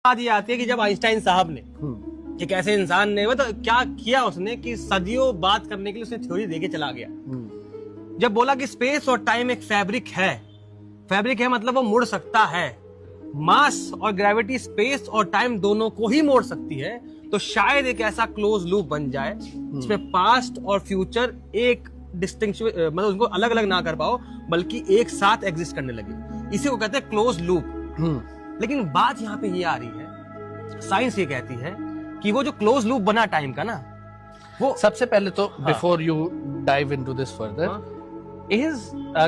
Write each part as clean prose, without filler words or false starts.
बात ये आती है कि जब आइंस्टाइन साहब ने एक ऐसे इंसान ने वो तो क्या किया उसने कि सदियों बात करने के लिए उसने थ्योरी देके चला गया। जब बोला कि स्पेस और टाइम एक फैब्रिक है मतलब वो मुड़ सकता है, मास और ग्रेविटी स्पेस और टाइम दोनों को ही मोड़ सकती है, तो शायद एक ऐसा क्लोज लूप बन जाए जिसमें पास्ट और फ्यूचर एक डिस्टिंक्शन मतलब उनको अलग अलग ना कर पाओ बल्कि एक साथ एग्जिस्ट करने लगे। इसी को कहते हैं क्लोज लूप। लेकिन बात यहाँ पे ये आ रही है, साइंस ये कहती है कि वो जो क्लोज लूप बना टाइम का ना, वो सबसे पहले तो before you dive into this further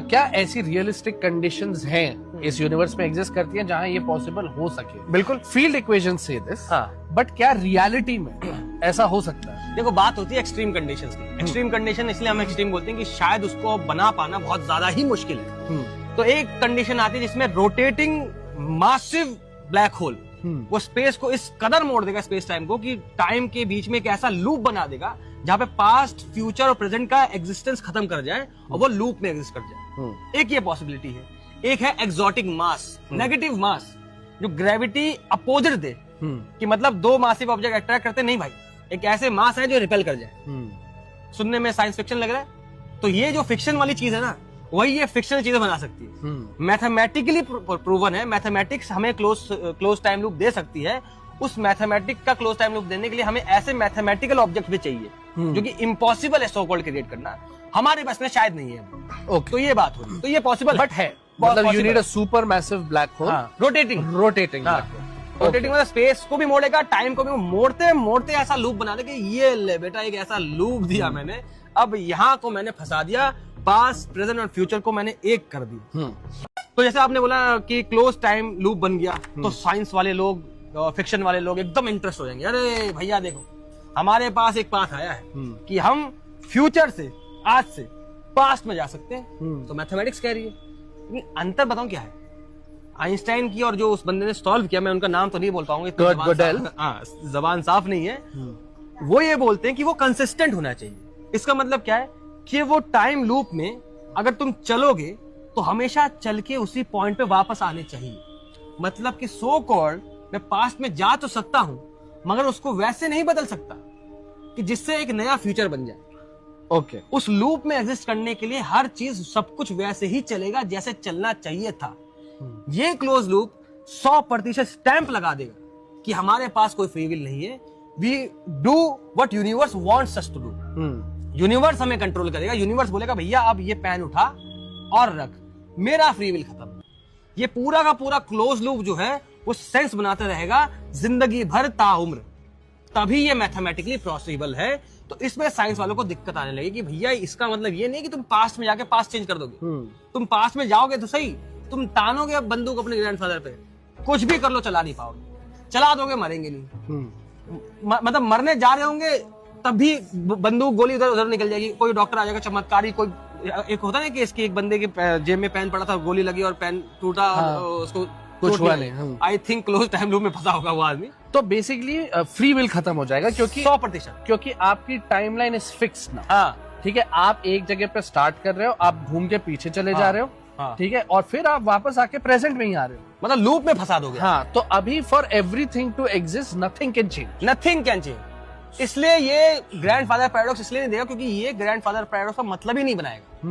क्या ऐसी रियलिस्टिक कंडीशंस हैं इस यूनिवर्स में एग्जिस्ट करती हैं जहां ये पॉसिबल हो सके? बिल्कुल फील्ड इक्वेशन से दिस, बट क्या रियलिटी में ऐसा हो सकता है? देखो बात होती है एक्सट्रीम कंडीशंस की। एक्सट्रीम कंडीशन इसलिए हम एक्सट्रीम बोलते हैं कि शायद उसको बना पाना बहुत ज्यादा ही मुश्किल है। तो एक कंडीशन आती है जिसमें रोटेटिंग मासिव ब्लैक होल वो स्पेस को इस कदर मोड़ देगा, स्पेस टाइम को, कि टाइम के बीच में एक ऐसा लूप बना देगा जहां पे पास्ट फ्यूचर और प्रेजेंट का एग्जिस्टेंस खत्म कर जाए और वो लूप में एग्जिस्ट कर जाए। एक ये पॉसिबिलिटी है। एक है एक्सोटिक मास, नेगेटिव मास, जो ग्रेविटी अपोजिट दे कि मतलब दो मासिव ऑब्जेक्ट अट्रैक्ट करते नहीं भाई, एक ऐसे मास है जो रिपेल कर जाए। सुनने में साइंस फिक्शन लग रहा है, तो ये जो फिक्शन वाली चीज है ना, वही ये फिक्शनल चीजें बना सकती है। मैथमेटिकली प्रूवन है, मैथमेटिक्स हमें क्लोज टाइम लूप दे सकती है। उस मैथमेटिक्स का क्लोज टाइम लूप देने के लिए हमें ऐसे मैथमेटिकल ऑब्जेक्ट भी चाहिए जो कि इम्पॉसिबल है सो कॉल्ड क्रिएट करना, हमारे बस में शायद नहीं है। तो ये बात होगी, तो ये पॉसिबल बट है, मतलब you need a super massive black hole rotating rotating मतलब स्पेस को भी मोड़ेगा, टाइम को भी मोड़ते मोड़ते ऐसा लूप बना देगा। ये ले बेटा, एक ऐसा लूप दिया मैंने, अब यहाँ को मैंने फंसा दिया, पास्ट प्रेजेंट और फ्यूचर को मैंने एक कर दिया। तो जैसे आपने बोला कि क्लोज टाइम लूप बन गया, तो साइंस वाले लोग, फिक्शन वाले लोग एकदम इंटरेस्ट हो जाएंगे। अरे भैया देखो, हमारे पास एक पाथ आया है कि हम फ्यूचर से, आज से पास्ट में जा सकते हैं। तो मैथमेटिक्स कह रही है। लेकिन अंतर बताऊं क्या है, आइंस्टाइन की और जो उस बंदे ने सॉल्व किया, मैं उनका नाम तो नहीं बोल पाऊंगा, जबान साफ नहीं है, वो ये बोलते हैं कि वो कंसिस्टेंट होना चाहिए। इसका मतलब क्या है कि वो टाइम लूप में अगर तुम चलोगे तो हमेशा चल के उसी पॉइंट पे वापस आने चाहिए। मतलब कि सो कॉल्ड मैं पास्ट में जा तो सकता हूं, मगर उसको वैसे नहीं बदल सकता कि जिससे एक नया फ्यूचर बन जाए। ओके उस लूप में एग्जिस्ट करने के लिए हर चीज सब कुछ वैसे ही चलेगा जैसे चलना चाहिए था। ये क्लोज लूप 100% स्टैंप लगा देगा कि हमारे पास कोई फ्री विल नहीं है। We do what universe wants us to do. Universe हमें कंट्रोल करेगा। यूनिवर्स बोलेगा भैया अब ये पेन उठा और रख, मेरा फ्री विल खत्म। ये पूरा का पूरा क्लोज लूप जो है वो सेंस बनाते रहेगा जिंदगी भर ताउम्र, तभी ये मैथमेटिकली पॉसिबल है। तो इसमें साइंस वालों को दिक्कत आने लगी कि भैया इसका मतलब ये नहीं कि तुम पास्ट में जाके पास्ट चेंज कर दोगे। तुम पास्ट में जाओगे तो सही, तुम तानोगे अब बंदूक अपने ग्रैंडफादर पे, कुछ भी कर लो चला नहीं पाओगे। चला दोगे मरेंगे नहीं, मतलब मरने जा रहे होंगे तब भी बंदूक गोली उधर उधर निकल जाएगी। कोई डॉक्टर आ जाएगा चमत्कारी, कोई एक होता है कि इसकी एक बंदे के जेब में पेन पड़ा था, गोली लगी और पेन टूटा और उसको कुछ हुआ नहीं। I think close time loop में फंसा होगा वो आदमी। तो बेसिकली फ्री विल खत्म हो जाएगा क्योंकि 100%, क्योंकि आपकी टाइमलाइन इज फिक्स्ड ना। ठीक है, आप एक जगह पे स्टार्ट कर रहे हो, आप घूम के पीछे चले जा रहे हो, ठीक है, और फिर आप वापस आके प्रेजेंट में ही आ रहे हो, मतलब लूप में फंसा दोगे। तो अभी for everything to exist nothing can change, nothing can change. इसलिए ये ग्रैंडफादर पैराडॉक्स इसलिए नहीं देगा क्योंकि ये ग्रैंडफादर पैराडॉक्स का मतलब ही नहीं बनाएगा।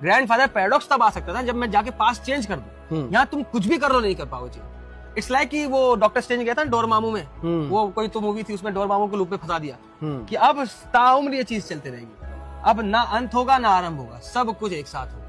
ग्रैंडफादर पैराडॉक्स तब आ सकता था जब मैं जाके पास्ट चेंज कर दूं। यहाँ तुम कुछ भी कर लो नहीं कर पाओगे चेंज। इट्स लाइक कि वो डॉक्टर स्ट्रेंज गया था डोरमामू में, वो कोई तो मूवी थी, उसमें डोरमामू को लूप में फंसा दिया कि अब ताउम्र ये चीज चलते रहेगी, अब ना अंत होगा ना आरंभ होगा, सब कुछ एक साथ होगा।